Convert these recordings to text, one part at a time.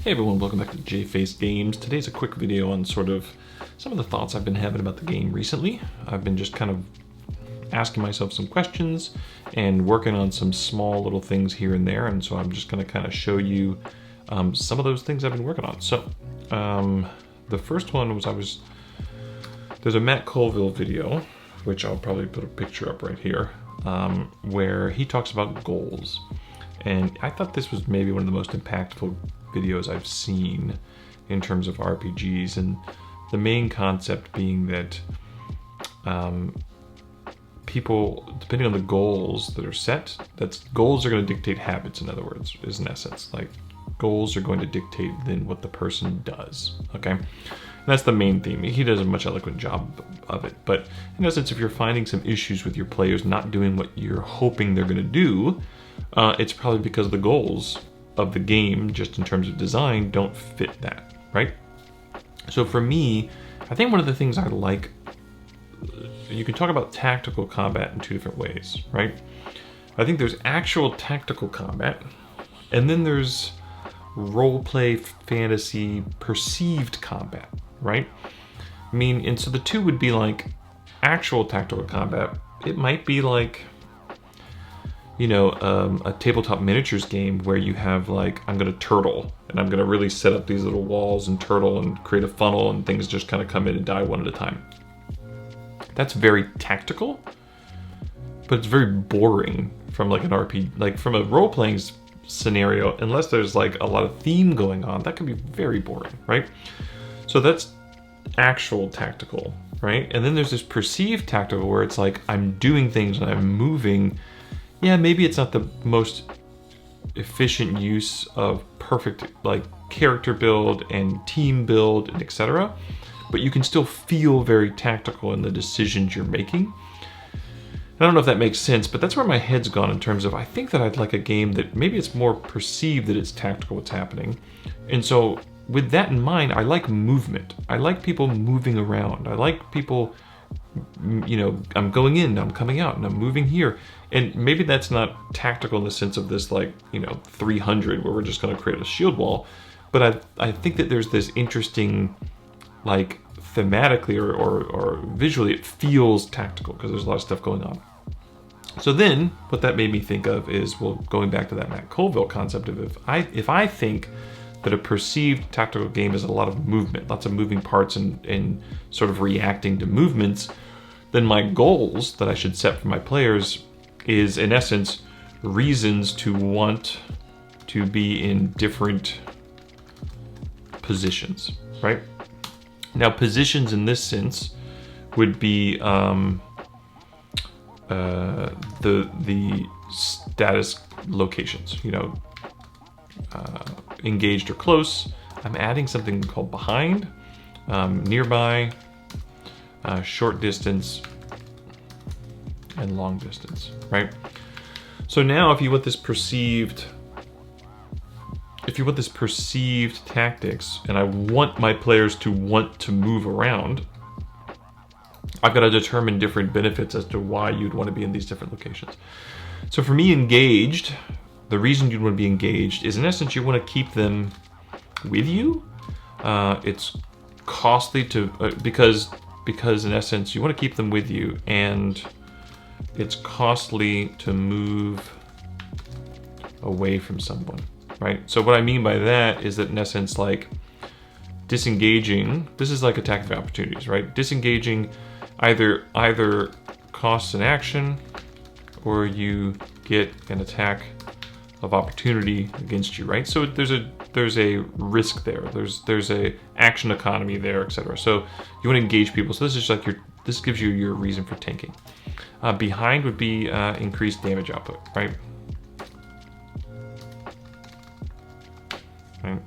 Hey everyone, welcome back to J-Face Games. Today's a quick video on sort of some of the thoughts I've been having about the game recently. I've been just kind of asking myself some questions and working on some small little things here and there, and so I'm just going to kind of show you some of those things I've been working on. So the first one was there's a Matt Colville video, which I'll probably put a picture up right here, where he talks about goals. And I thought this was maybe one of the most impactful videos I've seen in terms of RPGs, and the main concept being that people, depending on the goals that are set, goals are going to dictate habits, in other words, is in essence. Like, goals are going to dictate then what the person does, okay? And that's the main theme. He does a much eloquent job of it, but in essence, if you're finding some issues with your players not doing what you're hoping they're going to do, it's probably because the goals of the game, just in terms of design, don't fit that, right? So for me, I think one of the things I like, you can talk about tactical combat in two different ways, right? I think there's actual tactical combat, and then there's role-play, fantasy, perceived combat, right? I mean, and so the two would be like actual tactical combat. It might be like, you know, a tabletop miniatures game where you have like, I'm gonna turtle and I'm gonna really set up these little walls and turtle and create a funnel and things just kind of come in and die one at a time. That's very tactical, but it's very boring from like an RPG, like from a role-playing scenario, unless there's like a lot of theme going on, that can be very boring, right? So that's actual tactical, right? And then there's this perceived tactical where it's like, I'm doing things and I'm moving. Yeah, maybe it's not the most efficient use of perfect like character build and team build and etc., but you can still feel very tactical in the decisions you're making. I don't know if that makes sense, but that's where my head's gone in terms of, I think that I'd like a game that maybe it's more perceived that it's tactical what's happening. And so with that in mind, I like movement. I like people moving around. I like people, you know, I'm going in, I'm coming out, and I'm moving here. And maybe that's not tactical in the sense of this, like, you know, 300 where we're just going to create a shield wall. But I think that there's this interesting, like, thematically or visually, it feels tactical because there's a lot of stuff going on. So then what that made me think of is, well, going back to that Matt Colville concept of if I think that a perceived tactical game is a lot of movement, lots of moving parts and sort of reacting to movements, then my goals that I should set for my players is, in essence, reasons to want to be in different positions, right? Now, positions in this sense would be the status locations, you know, engaged or close. I'm adding something called behind, nearby, short distance, and long distance, right? So now if you want this perceived tactics, and I want my players to want to move around, I've got to determine different benefits as to why you'd want to be in these different locations. So for me, engaged, the reason you'd want to be engaged is, in essence, you want to keep them with you. It's costly to, because in essence, you want to keep them with you, and it's costly to move away from someone, right? So what I mean by that is that, in essence, like, disengaging, this is like attack of opportunities, right? Disengaging either costs an action, or you get an attack of opportunity against you, right? So there's a risk there. There's a action economy there, etc. So you want to engage people. So this is like this gives you your reason for tanking. Behind would be increased damage output, right? Right.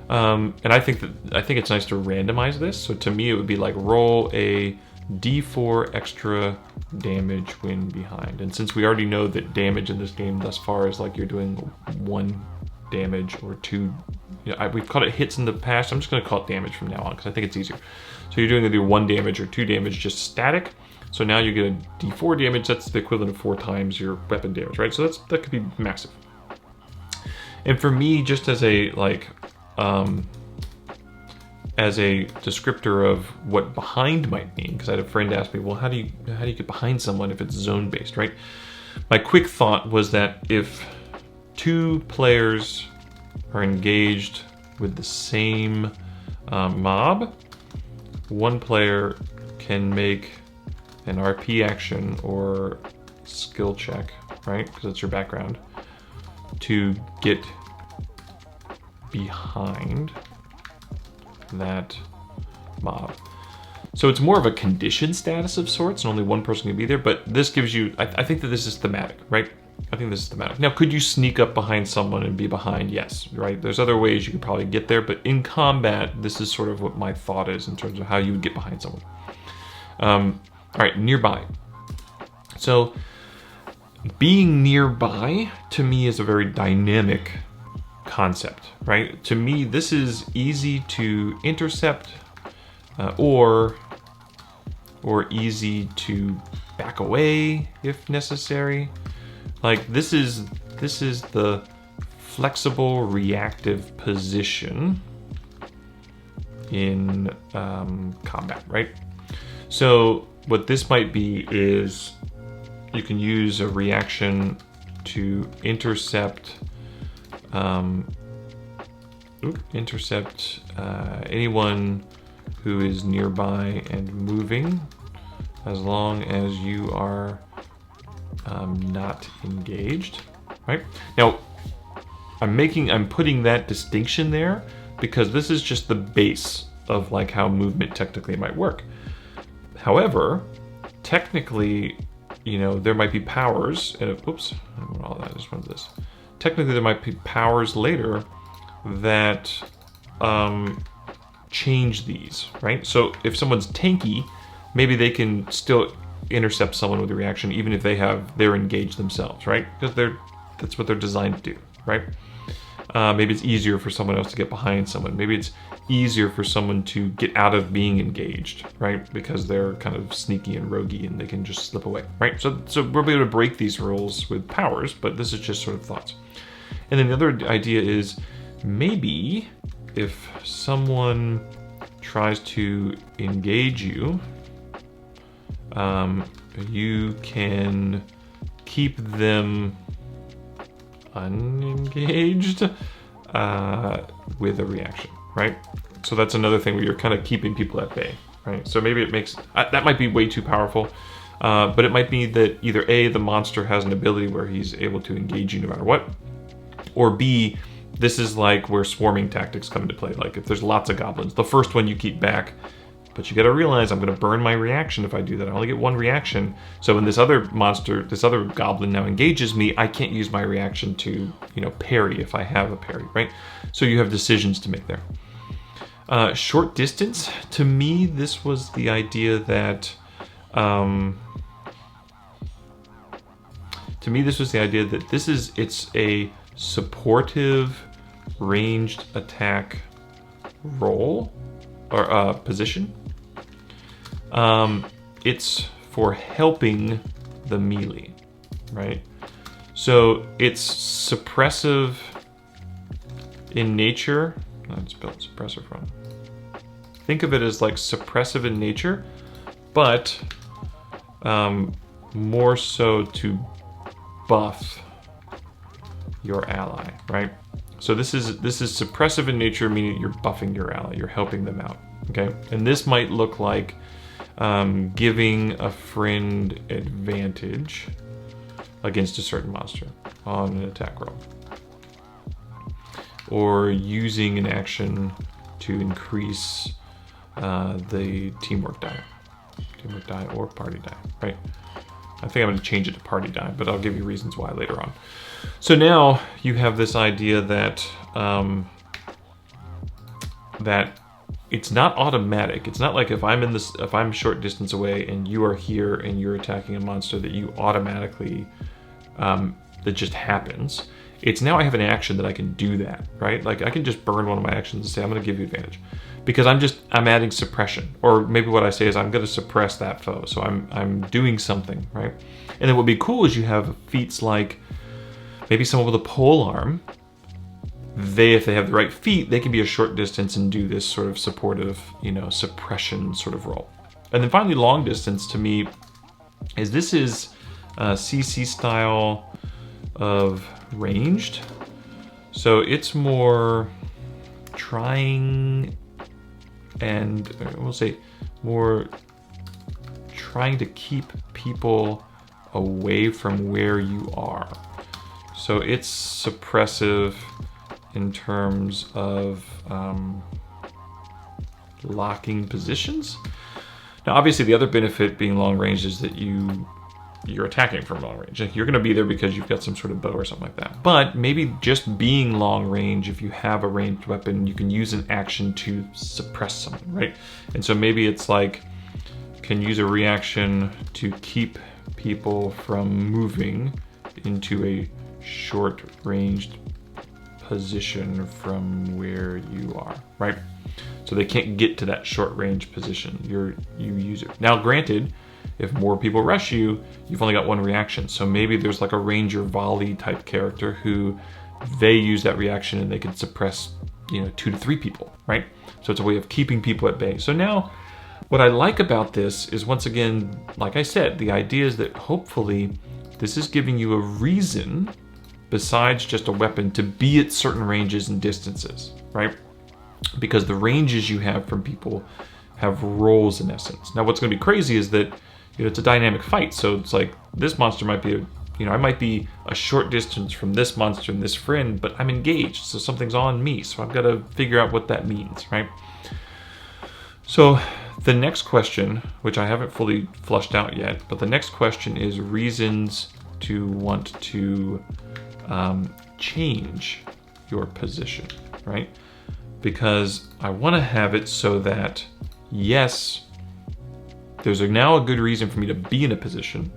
And I think it's nice to randomize this. So to me, it would be like roll a D4 extra damage when behind. And since we already know that damage in this game thus far is like you're doing 1 damage or 2, you know, we've called it hits in the past. I'm just going to call it damage from now on because I think it's easier. So you're doing either 1 damage or 2 damage just static. So now you get a D4 damage. That's the equivalent of 4 times your weapon damage, right? So that could be massive. And for me, just as a like as a descriptor of what behind might mean, because I had a friend ask me, well, how do you get behind someone if it's zone based, right? My quick thought was that if two players are engaged with the same mob, one player can make an RP action or skill check, right? Because it's your background, to get behind that mob. So it's more of a condition status of sorts, and only one person can be there, but this gives you, I think that this is thematic, right? I think this is thematic. Now, could you sneak up behind someone and be behind? Yes, right? There's other ways you could probably get there, but in combat, this is sort of what my thought is in terms of how you would get behind someone. All right, nearby. So being nearby, to me, is a very dynamic concept, right? To me, this is easy to intercept or easy to back away if necessary. Like this is the flexible reactive position in combat, right? So what this might be is you can use a reaction to intercept anyone who is nearby and moving, as long as you are not engaged, right? Now, I'm putting that distinction there because this is just the base of like how movement technically might work. However, technically, you know, there might be powers, oops, I don't want all that, I just want this. Technically, there might be powers later that change these, right? So if someone's tanky, maybe they can still intercept someone with a reaction, even if they're engaged themselves, right? Because that's what they're designed to do, right? Maybe it's easier for someone else to get behind someone. Maybe it's easier for someone to get out of being engaged, right? Because they're kind of sneaky and roguey and they can just slip away, right? So we'll be able to break these rules with powers, but this is just sort of thoughts. And then the other idea is maybe if someone tries to engage you, you can keep them unengaged with a reaction, right? So that's another thing where you're kind of keeping people at bay, right? So maybe it makes, that might be way too powerful, but it might be that either A, the monster has an ability where he's able to engage you no matter what, or B, this is like where swarming tactics come into play. Like if there's lots of goblins, the first one you keep back, but you got to realize I'm going to burn my reaction if I do that. I only get one reaction. So when this other monster, this other goblin now engages me, I can't use my reaction to, you know, parry if I have a parry, right? So you have decisions to make there. Short distance, to me, this was the idea that, it's a supportive ranged attack role or position. It's for helping the melee, right? So it's suppressive in nature. Let's spell suppressive from. Think of it as like suppressive in nature, but more so to buff your ally, right? So this is suppressive in nature, meaning you're buffing your ally, you're helping them out, okay? And this might look like giving a friend advantage against a certain monster on an attack roll, or using an action to increase the teamwork die or party die, right? I think I'm going to change it to party die, but I'll give you reasons why later on. So now you have this idea that that it's not automatic. It's not like if I'm short distance away and you are here and you're attacking a monster that you automatically that just happens. It's now I have an action that I can do that, right? Like I can just burn one of my actions and say I'm going to give you advantage because I'm adding suppression, or maybe what I say is I'm going to suppress that foe. So I'm doing something, right? And then what would be cool is you have feats like maybe someone with a pole arm if they have the right feat, they can be a short distance and do this sort of supportive, suppression sort of role. And then finally, long distance to me is CC style of ranged. So it's more trying, and we'll say more trying to keep people away from where you are. So it's suppressive in terms of locking positions. Now, obviously, the other benefit being long range is that you're attacking from long range. You're going to be there because you've got some sort of bow or something like that. But maybe just being long range, if you have a ranged weapon, you can use an action to suppress someone, right? And so maybe it's like, can use a reaction to keep people from moving into a short ranged position from where you are, right? So they can't get to that short range position. You use it. Now, granted, if more people rush you, you've only got one reaction. So maybe there's like a ranger volley type character who they use that reaction and they can suppress, 2 to 3 people, right? So it's a way of keeping people at bay. So now what I like about this is, once again, like I said, the idea is that hopefully this is giving you a reason besides just a weapon to be at certain ranges and distances, right? Because the ranges you have from people have roles in essence. Now, what's going to be crazy is that it's a dynamic fight. So it's like this monster might be, I might be a short distance from this monster and this friend, but I'm engaged. So something's on me. So I've got to figure out what that means, right? So the next question, which I haven't fully flushed out yet, but the next question is reasons to want to change your position, right? Because I want to have it so that, yes, there's now a good reason for me to be in a position,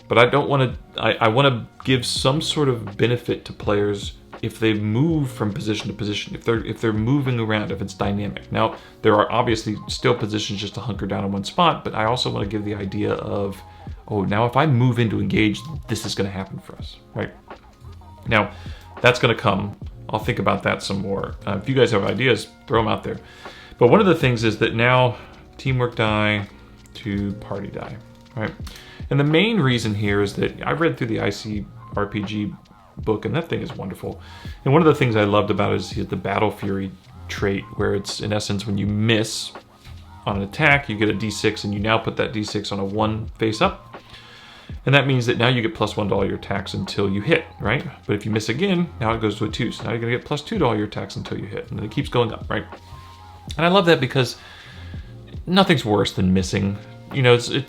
but I don't want to, I want to give some sort of benefit to players if they move from position to position, if they're moving around, if it's dynamic. Now, there are obviously still positions just to hunker down in one spot, but I also want to give the idea of, oh, now if I move into engage, this is going to happen for us, right? Now, that's going to come. I'll think about that some more. If you guys have ideas, throw them out there. But one of the things is that now teamwork die to party die, right? And the main reason here is that I've read through the ICRPG book, and that thing is wonderful. And one of the things I loved about it is the Battle Fury trait, where it's, in essence, when you miss on an attack, you get a d6, and you now put that d6 on a 1 face up. And that means that now you get +1 to all your attacks until you hit, right? But if you miss again, now it goes to a 2. So now you're going to get +2 to all your attacks until you hit. And then it keeps going up, right? And I love that because nothing's worse than missing.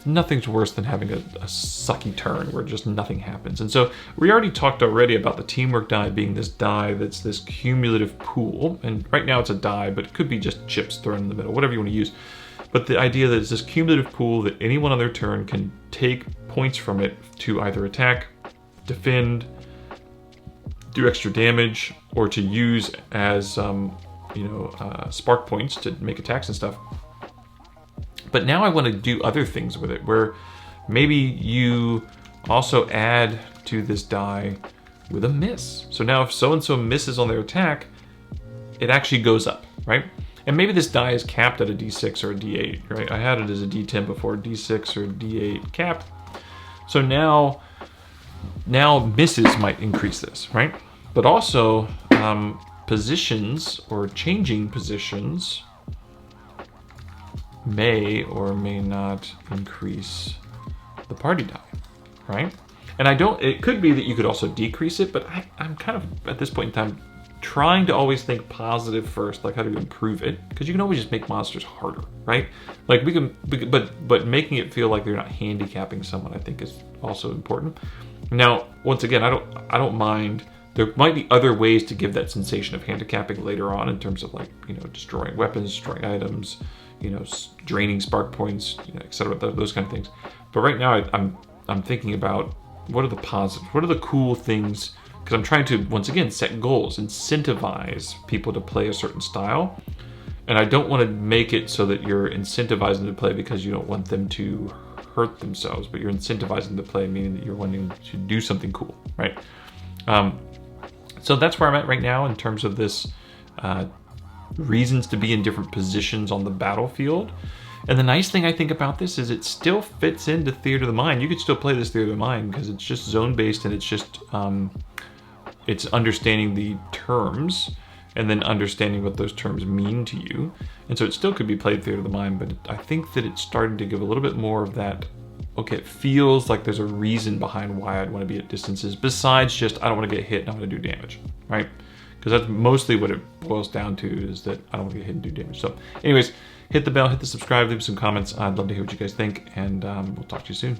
Nothing's worse than having a sucky turn where just nothing happens. And so we already talked about the teamwork die being this die that's this cumulative pool. And right now it's a die, but it could be just chips thrown in the middle, whatever you want to use. But the idea that it's this cumulative pool that anyone on their turn can take points from it to either attack, defend, do extra damage, or to use as spark points to make attacks and stuff. But now I want to do other things with it, where maybe you also add to this die with a miss. So now if so-and-so misses on their attack, it actually goes up, right? And maybe this die is capped at a d6 or a d8, right? I had it as a d10 before, d6 or d8 cap. So now misses might increase this, right? But also positions or changing positions may or may not increase the party die, right? And it could be that you could also decrease it, but I'm kind of, at this point in time, trying to always think positive first, like how to improve it, because you can always just make monsters harder, right? Like but making it feel like they're not handicapping someone, I think, is also important. Now, once again, I don't mind. There might be other ways to give that sensation of handicapping later on in terms of destroying weapons, destroying items, draining spark points, etc. Those kind of things. But right now, I'm thinking about what are the positives, what are the cool things. Because I'm trying to, once again, set goals, incentivize people to play a certain style. And I don't want to make it so that you're incentivizing them to play because you don't want them to hurt themselves, but you're incentivizing them to play, meaning that you're wanting to do something cool, right? So that's where I'm at right now in terms of this reasons to be in different positions on the battlefield. And the nice thing I think about this is it still fits into theater of the mind. You could still play this theater of the mind because it's just zone based, and it's just it's understanding the terms and then understanding what those terms mean to you. And so it still could be played theater of the mind, but I think that it's starting to give a little bit more of that, okay, it feels like there's a reason behind why I'd want to be at distances besides just I don't want to get hit and I want to do damage, right? Because that's mostly what it boils down to, is that I don't want to get hit and do damage. So anyways, hit the bell, hit the subscribe, leave some comments. I'd love to hear what you guys think, and we'll talk to you soon.